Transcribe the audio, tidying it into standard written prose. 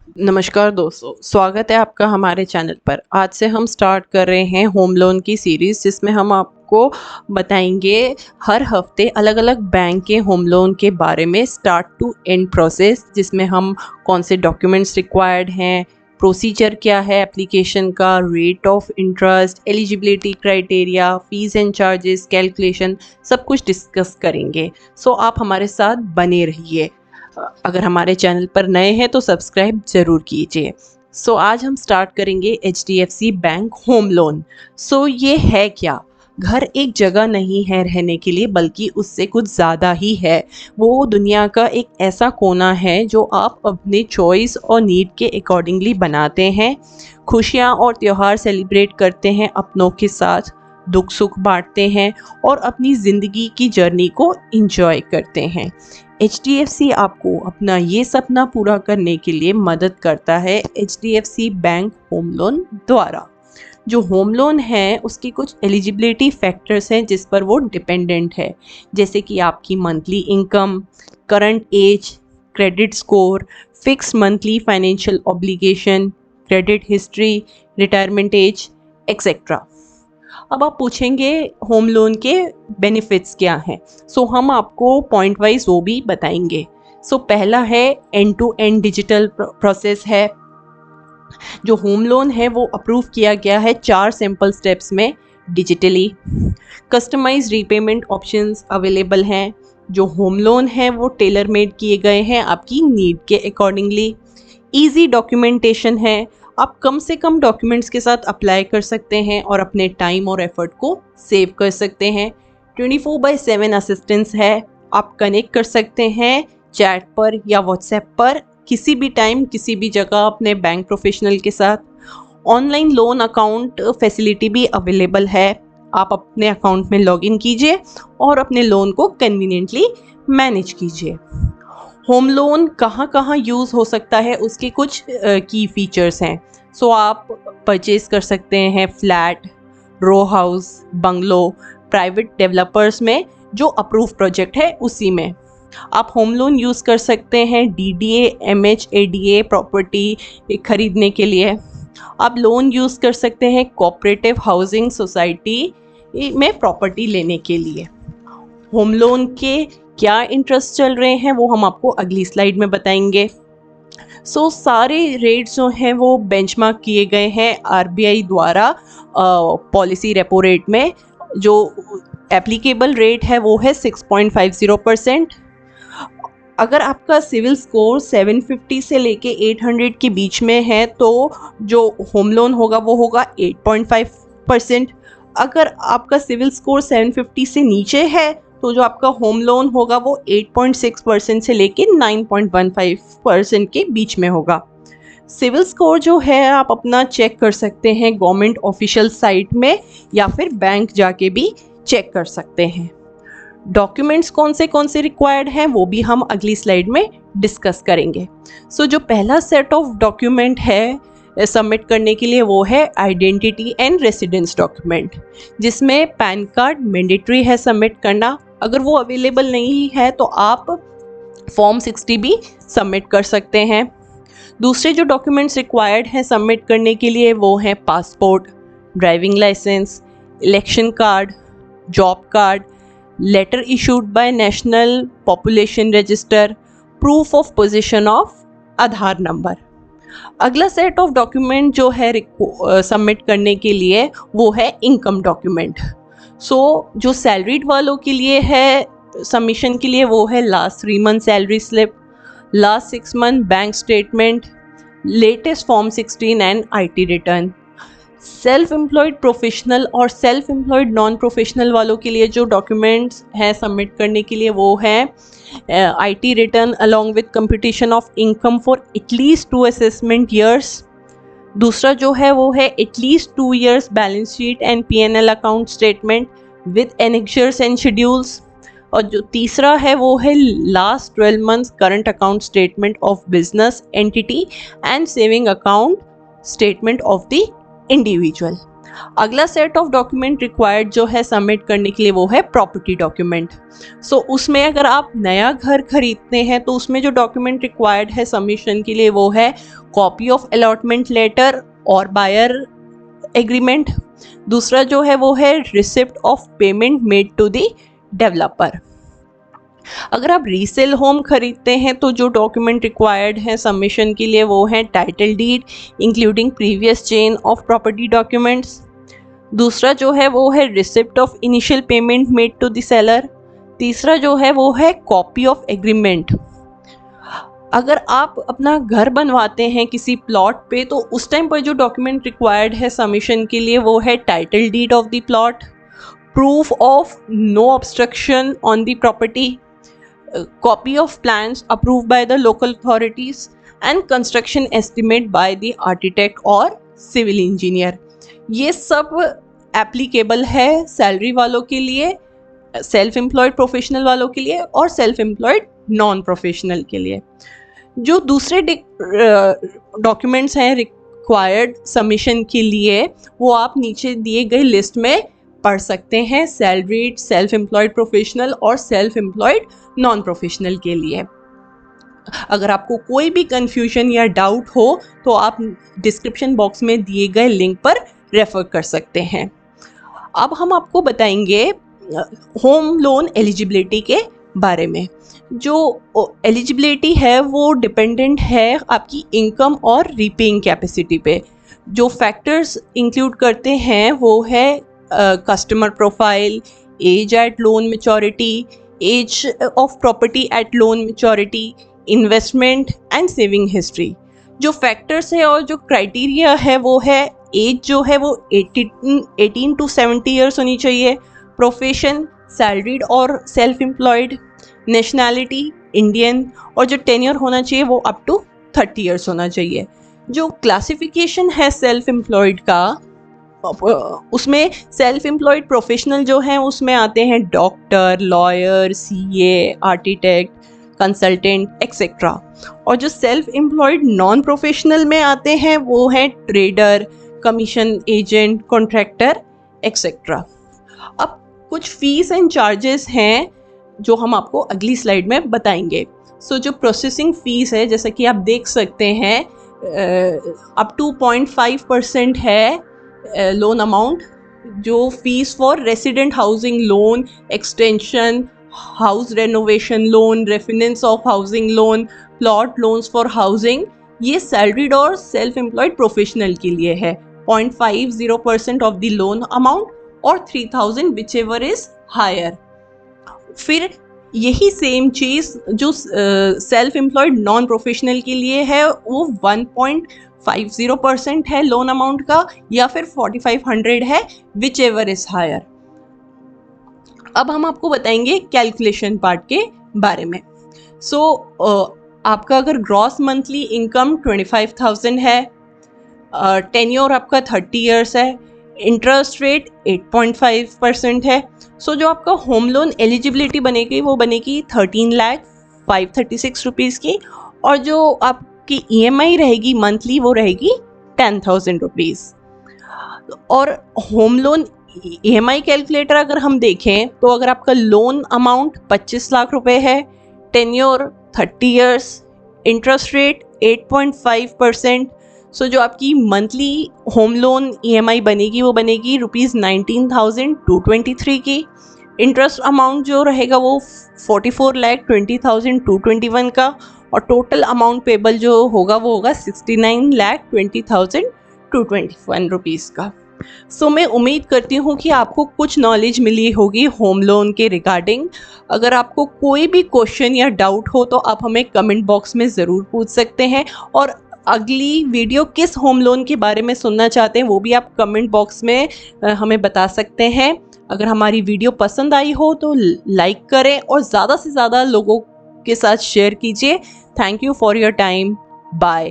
नमस्कार दोस्तों, स्वागत है आपका हमारे चैनल पर। आज से हम स्टार्ट कर रहे हैं होम लोन की सीरीज़, जिसमें हम आपको बताएंगे हर हफ्ते अलग-अलग बैंक के होम लोन के बारे में स्टार्ट टू एंड प्रोसेस, जिसमें हम कौन से डॉक्यूमेंट्स रिक्वायर्ड हैं, प्रोसीजर क्या है एप्लीकेशन का, rate of interest, eligibility criteria, fees and charges, calculation, सब कुछ डिस्कस करेंगे। सो आप हमारे साथ बने रहिए। अगर हमारे चैनल पर नए हैं तो सब्सक्राइब ज़रूर कीजिए। सो आज हम स्टार्ट करेंगे एचडीएफसी बैंक होम लोन। सो ये है क्या? घर एक जगह नहीं है रहने के लिए, बल्कि उससे कुछ ज़्यादा ही है। वो दुनिया का एक ऐसा कोना है जो आप अपने चॉइस और नीड के अकॉर्डिंगली बनाते हैं। खुशियाँ और त्योहार सेलिब्रेट करते हैं अपनों के साथ, दुख सुख बांटते हैं और अपनी ज़िंदगी की जर्नी को इंजॉय करते हैं। एचडीएफसी आपको अपना ये सपना पूरा करने के लिए मदद करता है एचडीएफसी बैंक होम लोन द्वारा। जो होम लोन है उसकी कुछ एलिजिबिलिटी फैक्टर्स हैं जिस पर वो डिपेंडेंट है, जैसे कि आपकी monthly income, current age, credit score, fix monthly financial obligation, credit history, retirement age, etcetera. अब आप पूछेंगे होम लोन के बेनिफिट्स क्या हैं। सो हम आपको पॉइंट वाइज वो भी बताएंगे। सो पहला है end to end digital process है। जो होम लोन है वो अप्रूव किया गया है 4 सिंपल स्टेप्स में digitally. Customise repayment options available हैं। जो होम लोन है वो टेलर मेड किए गए हैं आपकी नीड के अकॉर्डिंगली। ईजी डॉक्यूमेंटेशन है। आप कम से कम डॉक्यूमेंट्स के साथ अप्लाई कर सकते हैं और अपने टाइम और एफर्ट को सेव कर सकते हैं। 24/7 असिस्टेंस है। आप कनेक्ट कर सकते हैं चैट पर या व्हाट्सएप पर किसी भी टाइम किसी भी जगह अपने बैंक प्रोफेशनल के साथ। ऑनलाइन लोन अकाउंट फैसिलिटी भी अवेलेबल है। आप अपने अकाउंट में लॉगिन कीजिए और अपने लोन को कन्वीनियंटली मैनेज कीजिए। होम लोन कहाँ कहाँ यूज़ हो सकता है उसके कुछ की फीचर्स हैं। सो आप परचेज कर सकते हैं flat, row house, bungalow, private developers में जो अप्रूव प्रोजेक्ट है उसी में। आप होम लोन यूज़ कर सकते हैं डीडीए, एमएचएडीए प्रॉपर्टी खरीदने के लिए। आप लोन यूज़ कर सकते हैं कोऑपरेटिव हाउसिंग सोसाइटी में प्रॉपर्टी लेने के लिए। होम लोन के क्या इंटरेस्ट चल रहे हैं वो हम आपको अगली स्लाइड में बताएंगे। सारे रेट्स जो हैं वो बेंचमार्क किए गए हैं आरबीआई द्वारा। पॉलिसी रेपो रेट में जो एप्लीकेबल रेट है वो है 6.50%। अगर आपका सिविल स्कोर 750 से लेके 800 के बीच में है तो जो होम लोन होगा वो होगा 8.5%। अगर आपका सिविल स्कोर 750 से नीचे है तो जो आपका होम लोन होगा वो 8.6% से लेके 9.15% के बीच में होगा। सिविल स्कोर जो है आप अपना चेक कर सकते हैं गवर्नमेंट ऑफिशियल साइट में या फिर बैंक जाके भी चेक कर सकते हैं। डॉक्यूमेंट्स कौन से रिक्वायर्ड हैं वो भी हम अगली स्लाइड में डिस्कस करेंगे। जो पहला सेट ऑफ डॉक्यूमेंट है सबमिट करने के लिए वो है आइडेंटिटी एंड रेसिडेंस डॉक्यूमेंट, जिसमें पैन कार्ड मैंडेटरी है सबमिट करना। अगर वो अवेलेबल नहीं है तो आप फॉर्म 60 भी सबमिट कर सकते हैं। दूसरे जो डॉक्यूमेंट्स रिक्वायर्ड हैं सबमिट करने के लिए वो हैं passport, driving licence, election card, job card, letter issued by national population register, proof of position of Aadhaar number. अगला सेट ऑफ डॉक्यूमेंट जो है सबमिट करने के लिए वो है इनकम डॉक्यूमेंट। जो सैलरीड वालों के लिए है सबमिशन के लिए वो है last 3 month salary slip, last 6 month bank statement, latest form 16 and IT return. Self employed professional और सेल्फ एम्प्लॉयड नॉन प्रोफेशनल वालों के लिए जो डॉक्यूमेंट्स हैं सबमिट करने के लिए वो हैं IT return along with computation of income for at least 2 assessment years. दूसरा जो है वो है at least 2 years balance sheet and PNL account statement with annexures and schedules. और जो तीसरा है वो है last 12 months current account statement of business entity and saving account statement of the individual. अगला सेट ऑफ डॉक्यूमेंट रिक्वायर्ड जो है submit करने के लिए वो है प्रॉपर्टी डॉक्यूमेंट। सो उसमें अगर आप नया घर खरीदते हैं तो उसमें जो डॉक्यूमेंट रिक्वायर्ड है सबमिशन के लिए वो है कॉपी ऑफ अलॉटमेंट लेटर और बायर एग्रीमेंट। दूसरा जो है वो है receipt of payment made to the developer. अगर आप रीसेल होम खरीदते हैं तो जो डॉक्यूमेंट रिक्वायर्ड है सबमिशन के लिए वो है title deed including previous chain of property documents. दूसरा जो है वो है receipt of initial payment made to the seller. तीसरा जो है वो है कॉपी ऑफ एग्रीमेंट। अगर आप अपना घर बनवाते हैं किसी प्लॉट पे तो उस टाइम पर जो डॉक्यूमेंट रिक्वायर्ड है सबमिशन के लिए वो है title deed of the plot, proof of no obstruction on the property, copy of plans approved by the local authorities and construction estimate by the architect or civil engineer। ये सब applicable है salary वालों के लिए, self employed professional वालों के लिए और सेल्फ एम्प्लॉयड नॉन प्रोफेशनल के लिए। जो दूसरे डॉक्यूमेंट्स हैं रिक्वायर्ड सबमिशन के लिए वो आप नीचे दिए गए लिस्ट में पढ़ सकते हैं, सैलरीड, सेल्फ एम्प्लॉयड प्रोफेशनल और सेल्फ एम्प्लॉयड नॉन प्रोफेशनल के लिए। अगर आपको कोई भी कन्फ्यूजन या डाउट हो तो आप डिस्क्रिप्शन बॉक्स में दिए गए लिंक पर रेफर कर सकते हैं। अब हम आपको बताएंगे होम लोन एलिजिबिलिटी के बारे में। जो एलिजिबिलिटी है वो डिपेंडेंट है आपकी इनकम और रीपेइंग कैपेसिटी पे। जो फैक्टर्स इंक्लूड करते हैं वो है customer profile, age at loan maturity, age of property at loan maturity, investment and saving history. जो फैक्टर्स है और जो क्राइटेरिया है वो है एज जो है वो 18 to 70 ईयर्स होनी चाहिए, प्रोफेशन सैलरीड और सेल्फ एम्प्लॉयड, नेशनैलिटी इंडियन और जो टेन्योर होना चाहिए वो अप टू 30 ईयर्स होना चाहिए। जो क्लासिफिकेशन है सेल्फ एम्प्लॉयड का उसमें सेल्फ एम्प्लॉयड प्रोफेशनल जो हैं उसमें आते हैं doctor, lawyer, CA, architect, consultant etcetera. और जो सेल्फ एम्प्लॉयड नॉन प्रोफेशनल में आते हैं वो हैं trader, commission agent, contractor etcetera. अब कुछ फीस एंड चार्जेस हैं जो हम आपको अगली स्लाइड में बताएंगे। जो प्रोसेसिंग फ़ीस है जैसा कि आप देख सकते हैं अप टू 0.5% है लोन अमाउंट। जो fees for resident housing loan, extension, house renovation loan, refinance of housing loan, plot loans for housing, ये सैलरीड और सेल्फ एम्प्लॉयड प्रोफेशनल के लिए है। 0.50% ऑफ द लोन अमाउंट और 3000 विच एवर इज हायर। फिर यही same चीज़ जो सेल्फ एम्प्लॉयड नॉन प्रोफेशनल के लिए है वो 1.50% है लोन अमाउंट का या फिर 4500 है विच एवर इज हायर। अब हम आपको बताएंगे कैलकुलेशन पार्ट के बारे में। आपका अगर ग्रॉस मंथली इनकम 25,000 है, टेन्योर आपका 30 ईयर्स है, इंटरेस्ट रेट 8.5% है। जो आपका होम लोन एलिजिबिलिटी बनेगी वो बनेगी 13,536 रुपीज़ की और जो आपकी EMI रहेगी मंथली वो रहेगी 10,000 रुपीज़। और होम लोन EMI कैलकुलेटर अगर हम देखें तो अगर आपका लोन अमाउंट 25 लाख रुपए है, टेन्योर 30 ईयर्स, इंटरेस्ट रेट 8.5%, जो आपकी मंथली होम लोन EMI बनेगी वो बनेगी ₹19,223 की। इंटरेस्ट अमाउंट जो रहेगा वो 44,20,221 का और टोटल अमाउंट पेबल जो होगा वो होगा 69,20,221 रुपीज़ का। मैं उम्मीद करती हूँ कि आपको कुछ नॉलेज मिली होगी होम लोन के रिगार्डिंग। अगर आपको कोई भी क्वेश्चन या डाउट हो तो आप हमें कमेंट बॉक्स में ज़रूर पूछ सकते हैं और अगली वीडियो किस होम लोन के बारे में सुनना चाहते हैं वो भी आप कमेंट बॉक्स में हमें बता सकते हैं। अगर हमारी वीडियो पसंद आई हो तो लाइक करें और ज़्यादा से ज़्यादा लोगों के साथ शेयर कीजिए। Thank you for your time. Bye.